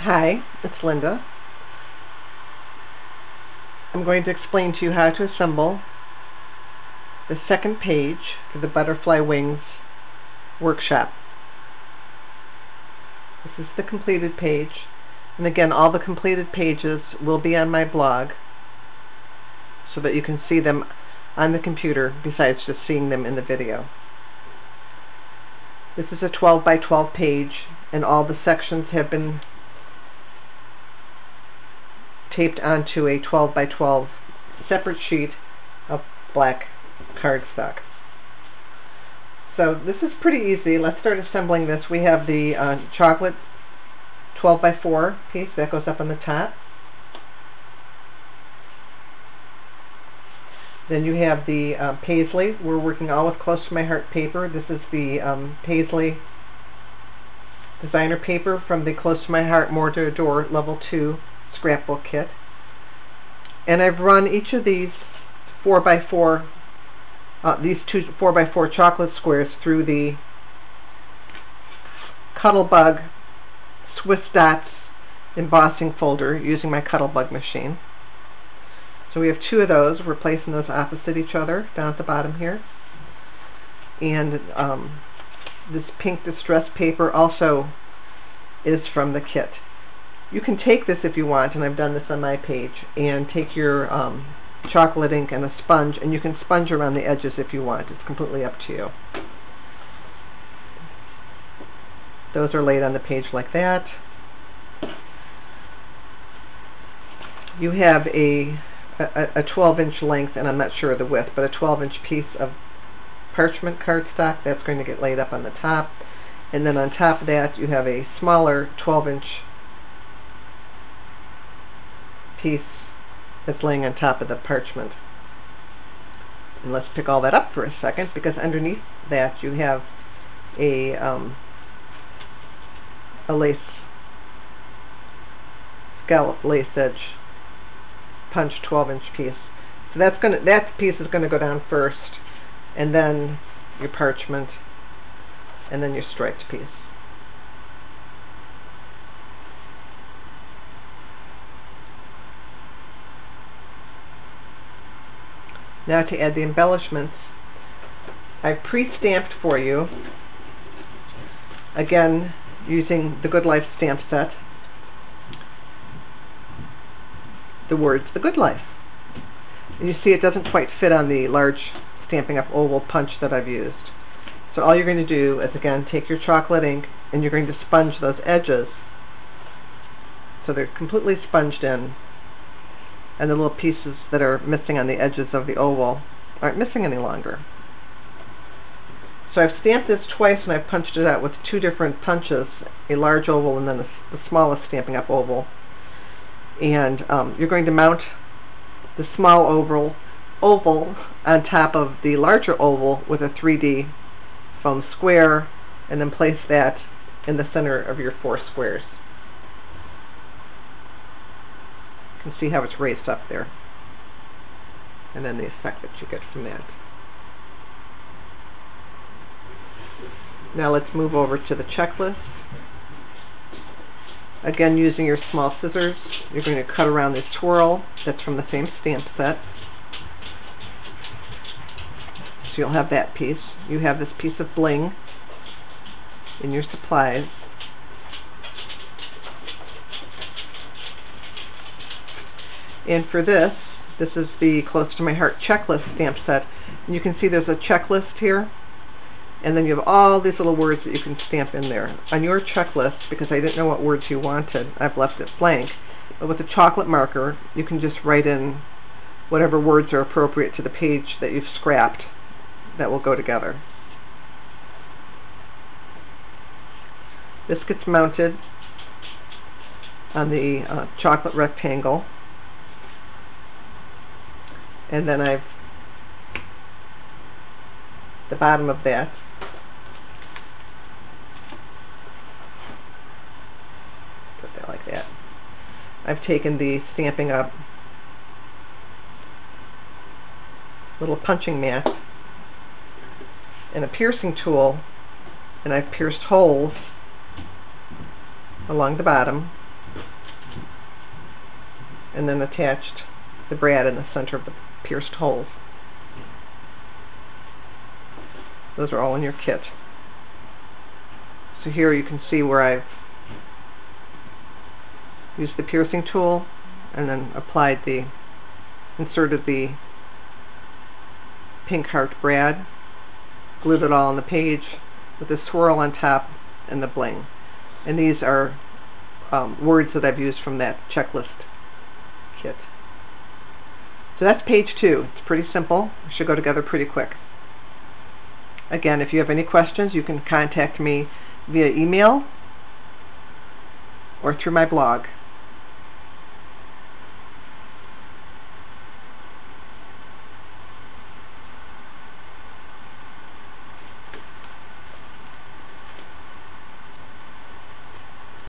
Hi, it's Linda. I'm going to explain to you how to assemble the second page for the Butterfly Wings workshop. This is the completed page, and again, all the completed pages will be on my blog so that you can see them on the computer besides just seeing them in the video. This is a 12 by 12 page, and all the sections have been taped onto a 12 by 12 separate sheet of black cardstock. So this is pretty easy. Let's start assembling this. We have the chocolate 12 by 4 piece that goes up on the top. Then you have the paisley. We're working all with Close to My Heart paper. This is the paisley designer paper from the Close to My Heart More to Adore Level 2 Scrapbook kit. And I've run each of these 4x4 these two 4x4 chocolate squares through the Cuttlebug Swiss Dots embossing folder using my Cuttlebug machine. So we have two of those. We're placing those opposite each other down at the bottom here. And this pink distress paper also is from the kit. You can take this if you want, and I've done this on my page, and take your chocolate ink and a sponge, and you can sponge around the edges if you want. It's completely up to you. Those are laid on the page like that. You have a 12-inch length, and I'm not sure of the width, but a 12-inch piece of parchment cardstock that's going to get laid up on the top. And then on top of that, you have a smaller 12-inch piece that's laying on top of the parchment. And let's pick all that up for a second, because underneath that you have a lace, scallop lace edge punched 12-inch piece. So that piece is going to go down first, and then your parchment, and then your striped piece. Now to add the embellishments, I've pre-stamped for you, again using the Good Life stamp set, the words "The Good Life." And you see it doesn't quite fit on the large Stampin' Up! Oval punch that I've used. So all you're going to do is, again, take your chocolate ink and you're going to sponge those edges so they're completely sponged in, and the little pieces that are missing on the edges of the oval aren't missing any longer. So I've stamped this twice, and I've punched it out with two different punches, a large oval and then the smallest Stampin' Up! Oval. And you're going to mount the small oval on top of the larger oval with a 3D foam square, and then place that in the center of your 4 squares. You can see how it's raised up there, and then the effect that you get from that. Now let's move over to the checklist. Again, using your small scissors, you're going to cut around this twirl that's from the same stamp set. So you'll have that piece. You have this piece of bling in your supplies. And for this is the Close to My Heart checklist stamp set. And you can see there's a checklist here, and then you have all these little words that you can stamp in there. On your checklist, because I didn't know what words you wanted, I've left it blank. But with a chocolate marker, you can just write in whatever words are appropriate to the page that you've scrapped that will go together. This gets mounted on the chocolate rectangle. And then I've the bottom of that. Put that like that. I've taken the Stampin' Up! Little punching mat and a piercing tool, and I've pierced holes along the bottom and then attached the brad in the center of the pierced holes. Those are all in your kit. So here you can see where I've used the piercing tool and then inserted the pink heart brad, glued it all on the page with a swirl on top and the bling. And these are words that I've used from that checklist kit. So that's page 2. It's pretty simple. It should go together pretty quick. Again, if you have any questions, you can contact me via email or through my blog.